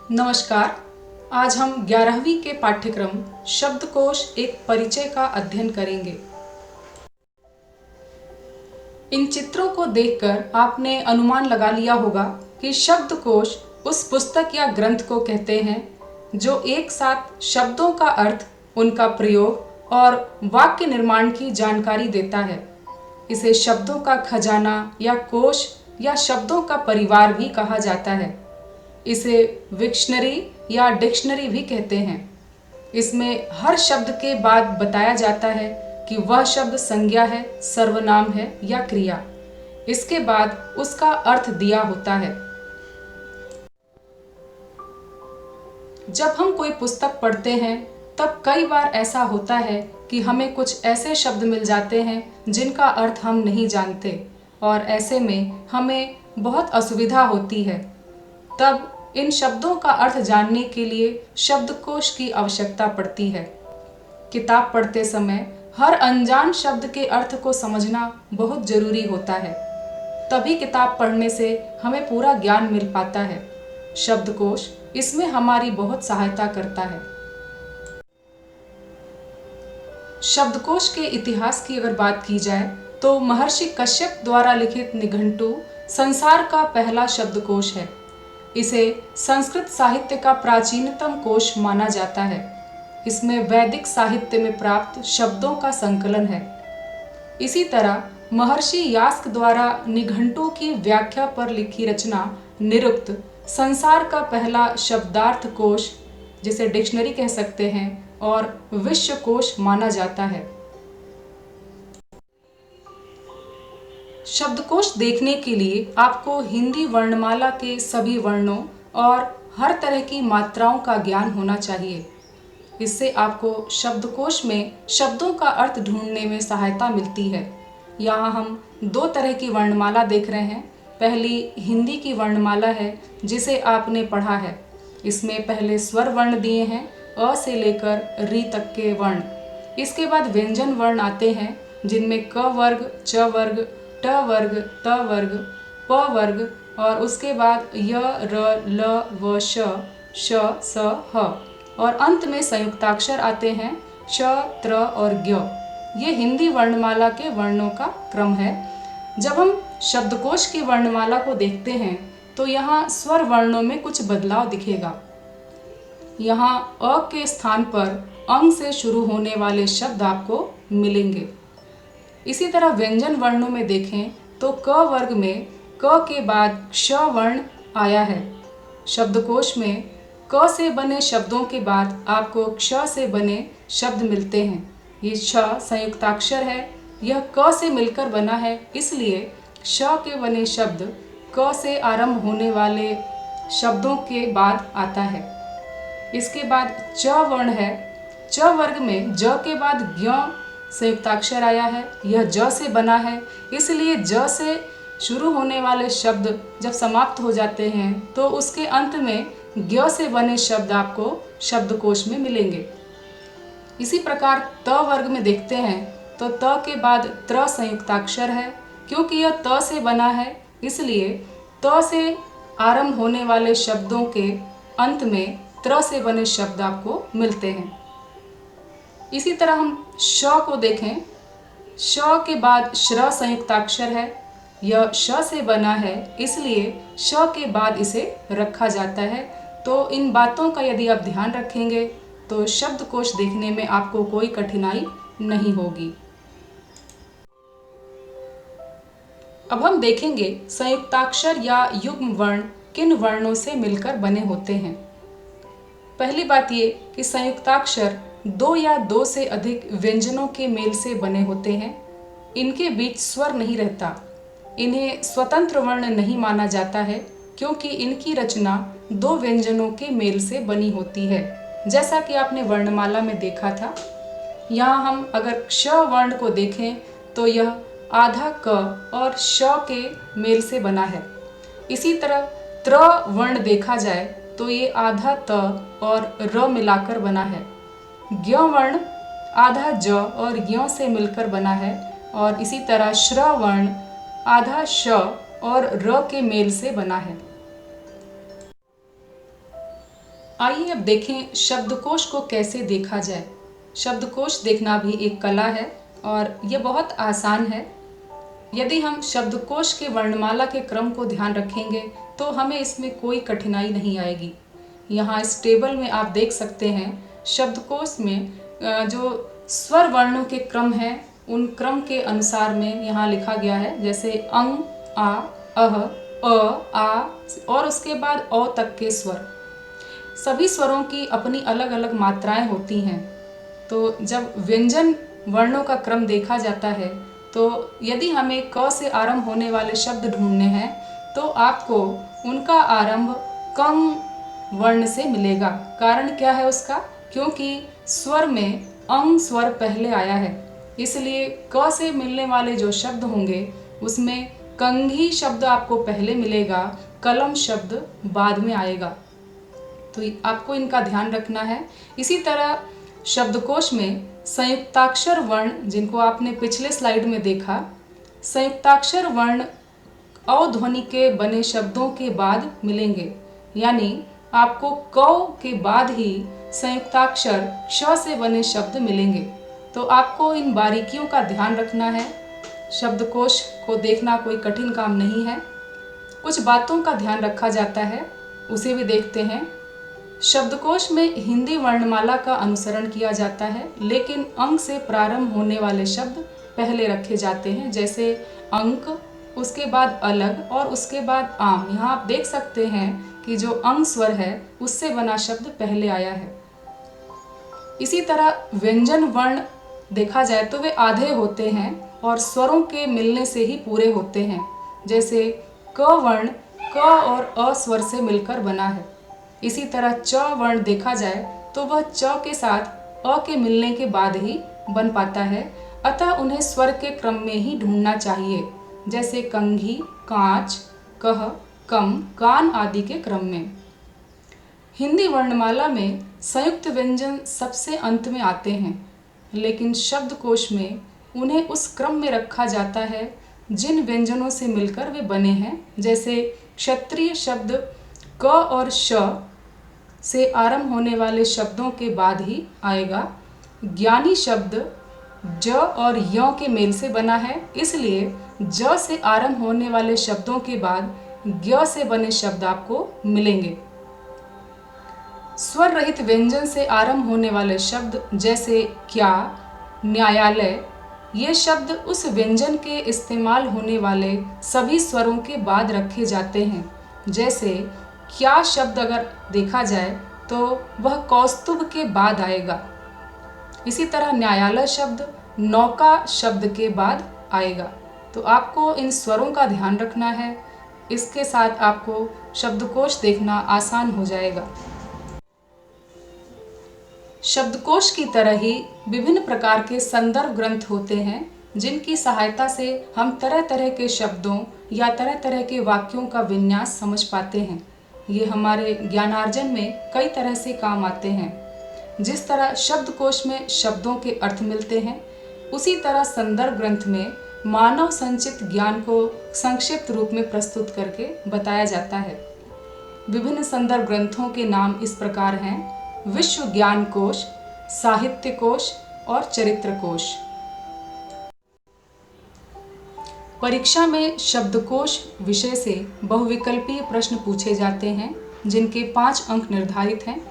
नमस्कार। आज हम 11वीं के पाठ्यक्रम शब्दकोश एक परिचय का अध्ययन करेंगे। इन चित्रों को देखकर आपने अनुमान लगा लिया होगा कि शब्दकोश उस पुस्तक या ग्रंथ को कहते हैं जो एक साथ शब्दों का अर्थ, उनका प्रयोग और वाक्य निर्माण की जानकारी देता है। इसे शब्दों का खजाना या कोश या शब्दों का परिवार भी कहा जाता है। इसे विक्शनरी या डिक्शनरी भी कहते हैं। इसमें हर शब्द के बाद बताया जाता है कि वह शब्द संज्ञा है, सर्वनाम है या क्रिया। इसके बाद उसका अर्थ दिया होता है। जब हम कोई पुस्तक पढ़ते हैं तब कई बार ऐसा होता है कि हमें कुछ ऐसे शब्द मिल जाते हैं जिनका अर्थ हम नहीं जानते और ऐसे में हमें बहुत असुविधा होती है। तब इन शब्दों का अर्थ जानने के लिए शब्दकोश की आवश्यकता पड़ती है। किताब पढ़ते समय हर अनजान शब्द के अर्थ को समझना बहुत जरूरी होता है। तभी किताब पढ़ने से हमें पूरा ज्ञान मिल पाता है। शब्दकोश इसमें हमारी बहुत सहायता करता है। शब्दकोश के इतिहास की अगर बात की जाए तो महर्षि कश्यप द्वारा लिखित निघंटु संसार का पहला शब्दकोश है। इसे संस्कृत साहित्य का प्राचीनतम कोश माना जाता है। इसमें वैदिक साहित्य में प्राप्त शब्दों का संकलन है। इसी तरह महर्षि यास्क द्वारा निघंटु की व्याख्या पर लिखी रचना निरुक्त संसार का पहला शब्दार्थ कोश, जिसे डिक्शनरी कह सकते हैं, और विश्वकोश माना जाता है। शब्दकोश देखने के लिए आपको हिंदी वर्णमाला के सभी वर्णों और हर तरह की मात्राओं का ज्ञान होना चाहिए। इससे आपको शब्दकोश में शब्दों का अर्थ ढूंढने में सहायता मिलती है। यहाँ हम दो तरह की वर्णमाला देख रहे हैं। पहली हिंदी की वर्णमाला है जिसे आपने पढ़ा है। इसमें पहले स्वर वर्ण दिए हैं, अ से लेकर री तक के वर्ण। इसके बाद व्यंजन वर्ण आते हैं जिनमें क वर्ग, च वर्ग, ट वर्ग, त वर्ग, प वर्ग और उसके बाद य, र, ल, व, श, स, ह और अंत में संयुक्ताक्षर आते हैं श, त्र और ज्ञ। ये हिंदी वर्णमाला के वर्णों का क्रम है। जब हम शब्दकोश की वर्णमाला को देखते हैं तो यहाँ स्वर वर्णों में कुछ बदलाव दिखेगा। यहाँ अ के स्थान पर अंग से शुरू होने वाले शब्द आपको मिलेंगे। इसी तरह व्यंजन वर्णों में देखें तो क वर्ग में क के बाद क्ष वर्ण आया है। शब्दकोश में क से बने शब्दों के बाद आपको क्ष से बने शब्द मिलते हैं। ये श संयुक्ताक्षर है। यह क से मिलकर बना है, इसलिए क्ष के बने शब्द क से आरंभ होने वाले शब्दों के बाद आता है। इसके बाद च वर्ण है। च वर्ग में ज के बाद ज्ञ संयुक्ताक्षर आया है। यह ज से बना है, इसलिए ज से शुरू होने वाले शब्द जब समाप्त हो जाते हैं तो उसके अंत में ज्ञ से बने शब्द आपको शब्दकोश में मिलेंगे। इसी प्रकार त वर्ग में देखते हैं तो त के बाद त्र संयुक्ताक्षर है। क्योंकि यह त से बना है, इसलिए त से आरंभ होने वाले शब्दों के अंत में त्र से बने शब्द आपको मिलते हैं। इसी तरह हम श को देखें। श के बाद श्र संयुक्ताक्षर है। यह श से बना है, इसलिए श के बाद इसे रखा जाता है। तो इन बातों का यदि आप ध्यान रखेंगे तो शब्दकोश देखने में आपको कोई कठिनाई नहीं होगी। अब हम देखेंगे संयुक्ताक्षर या युग्म वर्ण किन वर्णों से मिलकर बने होते हैं। पहली बात ये कि संयुक्ताक्षर दो या दो से अधिक व्यंजनों के मेल से बने होते हैं। इनके बीच स्वर नहीं रहता। इन्हें स्वतंत्र वर्ण नहीं माना जाता है क्योंकि इनकी रचना दो व्यंजनों के मेल से बनी होती है, जैसा कि आपने वर्णमाला में देखा था। यहाँ हम अगर क्ष वर्ण को देखें तो यह आधा क और श के मेल से बना है। इसी तरह त्र वर्ण देखा जाए तो ये आधा त और र मिलाकर बना है। ज्ञ वर्ण आधा ज और ज्ञ से मिलकर बना है और इसी तरह श्र वर्ण आधा श और र के मेल से बना है। आइए अब देखें शब्दकोश को कैसे देखा जाए। शब्दकोश देखना भी एक कला है और ये बहुत आसान है। यदि हम शब्दकोश के वर्णमाला के क्रम को ध्यान रखेंगे तो हमें इसमें कोई कठिनाई नहीं आएगी। यहाँ इस टेबल में आप देख सकते हैं शब्दकोश में जो स्वर वर्णों के क्रम हैं उन क्रम के अनुसार में यहाँ लिखा गया है, जैसे अंग, आ, अह, अ, आ और उसके बाद औ तक के स्वर। सभी स्वरों की अपनी अलग अलग मात्राएं होती हैं। तो जब व्यंजन वर्णों का क्रम देखा जाता है तो यदि हमें क से आरंभ होने वाले शब्द ढूंढने हैं तो आपको उनका आरंभ कं वर्ण से मिलेगा। कारण क्या है उसका? क्योंकि स्वर में अंग स्वर पहले आया है, इसलिए क से मिलने वाले जो शब्द होंगे उसमें कंघी शब्द आपको पहले मिलेगा, कलम शब्द बाद में आएगा। तो आपको इनका ध्यान रखना है। इसी तरह शब्दकोश में संयुक्ताक्षर वर्ण, जिनको आपने पिछले स्लाइड में देखा, संयुक्ताक्षर वर्ण अ ध्वनि के बने शब्दों के बाद मिलेंगे, यानी आपको क के बाद ही संयुक्ताक्षर श से बने शब्द मिलेंगे। तो आपको इन बारीकियों का ध्यान रखना है। शब्दकोश को देखना कोई कठिन काम नहीं है। कुछ बातों का ध्यान रखा जाता है, उसे भी देखते हैं। शब्दकोश में हिंदी वर्णमाला का अनुसरण किया जाता है, लेकिन अंक से प्रारंभ होने वाले शब्द पहले रखे जाते हैं, जैसे अंक, उसके बाद अलग और उसके बाद आम। यहाँ आप देख सकते हैं कि जो अंग स्वर है उससे बना शब्द पहले आया है। इसी तरह व्यंजन वर्ण देखा जाए तो वे आधे होते हैं और स्वरों के मिलने से ही पूरे होते हैं। जैसे क वर्ण क और अ स्वर से मिलकर बना है। इसी तरह च वर्ण देखा जाए तो वह च के साथ अ के मिलने के बाद ही बन पाता है, अतः उन्हें स्वर के क्रम में ही ढूंढना चाहिए, जैसे कंघी, कांच, कह, कम, कान आदि के क्रम में। हिंदी वर्णमाला में संयुक्त व्यंजन सबसे अंत में आते हैं, लेकिन शब्दकोश में उन्हें उस क्रम में रखा जाता है जिन व्यंजनों से मिलकर वे बने हैं। जैसे क्षत्रिय शब्द क और श से आरंभ होने वाले शब्दों के बाद ही आएगा। ज्ञानी शब्द ज और य के मेल से बना है, इसलिए ज से आरंभ होने वाले शब्दों के बाद ज्ञ से बने शब्द आपको मिलेंगे। स्वर रहित व्यंजन से आरंभ होने वाले शब्द जैसे क्या, न्यायालय, ये शब्द उस व्यंजन के इस्तेमाल होने वाले सभी स्वरों के बाद रखे जाते हैं। जैसे क्या शब्द अगर देखा जाए तो वह कौस्तुभ के बाद आएगा। इसी तरह न्यायालय शब्द नौका शब्द के बाद आएगा। तो आपको इन स्वरों का ध्यान रखना है। इसके साथ आपको शब्दकोश देखना आसान हो जाएगा। शब्दकोश की तरह ही विभिन्न प्रकार के संदर्भ ग्रंथ होते हैं, जिनकी सहायता से हम तरह तरह के शब्दों या तरह तरह के वाक्यों का विन्यास समझ पाते हैं। ये हमारे ज्ञानार्जन में कई तरह से काम आते हैं। जिस तरह शब्दकोश में शब्दों के अर्थ मिलते हैं, उसी तरह संदर्भ ग्रंथ में मानव संचित ज्ञान को संक्षिप्त रूप में प्रस्तुत करके बताया जाता है। विभिन्न संदर्भ ग्रंथों के नाम इस प्रकार हैं: विश्व ज्ञान कोश, साहित्य कोश और चरित्र कोश। परीक्षा में शब्दकोश विषय से बहुविकल्पीय प्रश्न पूछे जाते हैं, जिनके 5 अंक निर्धारित हैं।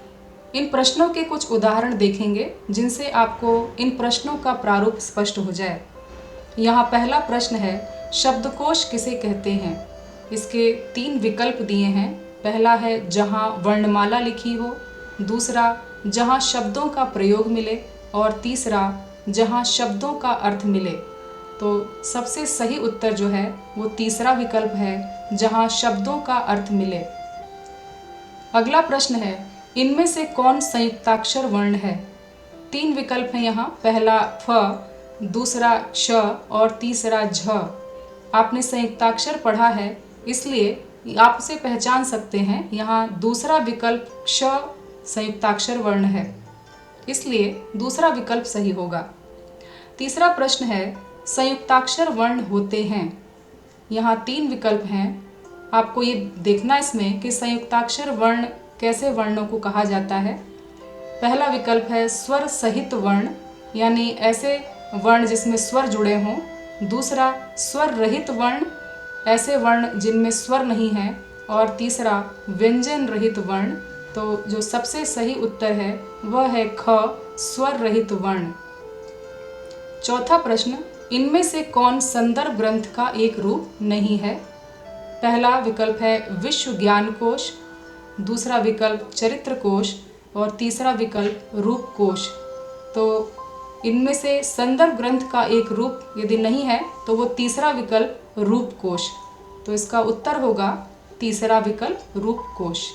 इन प्रश्नों के कुछ उदाहरण देखेंगे, जिनसे आपको इन प्रश्नों का प्रारूप स्पष्ट हो जाए। यहाँ पहला प्रश्न है, शब्दकोश किसे कहते हैं? इसके 3 विकल्प दिए हैं। पहला है जहाँ वर्णमाला लिखी हो, दूसरा जहाँ शब्दों का प्रयोग मिले और तीसरा जहाँ शब्दों का अर्थ मिले। तो सबसे सही उत्तर जो है वो तीसरा विकल्प है, जहाँ शब्दों का अर्थ मिले। अगला प्रश्न है, इनमें से कौन संयुक्ताक्षर वर्ण है? 3 विकल्प हैं यहाँ। पहला फ, दूसरा श और तीसरा झ। आपने संयुक्ताक्षर पढ़ा है, इसलिए आप उसे पहचान सकते हैं। यहाँ दूसरा विकल्प क्ष संयुक्ताक्षर वर्ण है, इसलिए दूसरा विकल्प सही होगा। तीसरा प्रश्न है, संयुक्ताक्षर वर्ण होते हैं? यहाँ 3 विकल्प हैं। आपको ये देखना इसमें कि संयुक्ताक्षर वर्ण कैसे वर्णों को कहा जाता है? पहला विकल्प है स्वर सहित वर्ण, यानी ऐसे वर्ण जिसमें स्वर जुड़े हों। दूसरा स्वर रहित वर्ण, ऐसे वर्ण जिनमें स्वर नहीं है। और तीसरा व्यंजन रहित वर्ण। तो जो सबसे सही उत्तर है वह है ख, स्वर रहित वर्ण। चौथा प्रश्न, इनमें से कौन संदर्भ ग्रंथ का एक रूप नहीं है? पहला विकल्प है विश्व ज्ञान कोश, दूसरा विकल्प चरित्र कोश और तीसरा विकल्प रूप कोश। तो इनमें से संदर्भ ग्रंथ का एक रूप यदि नहीं है तो वो तीसरा विकल्प रूप कोश। तो इसका उत्तर होगा तीसरा विकल्प रूप कोश।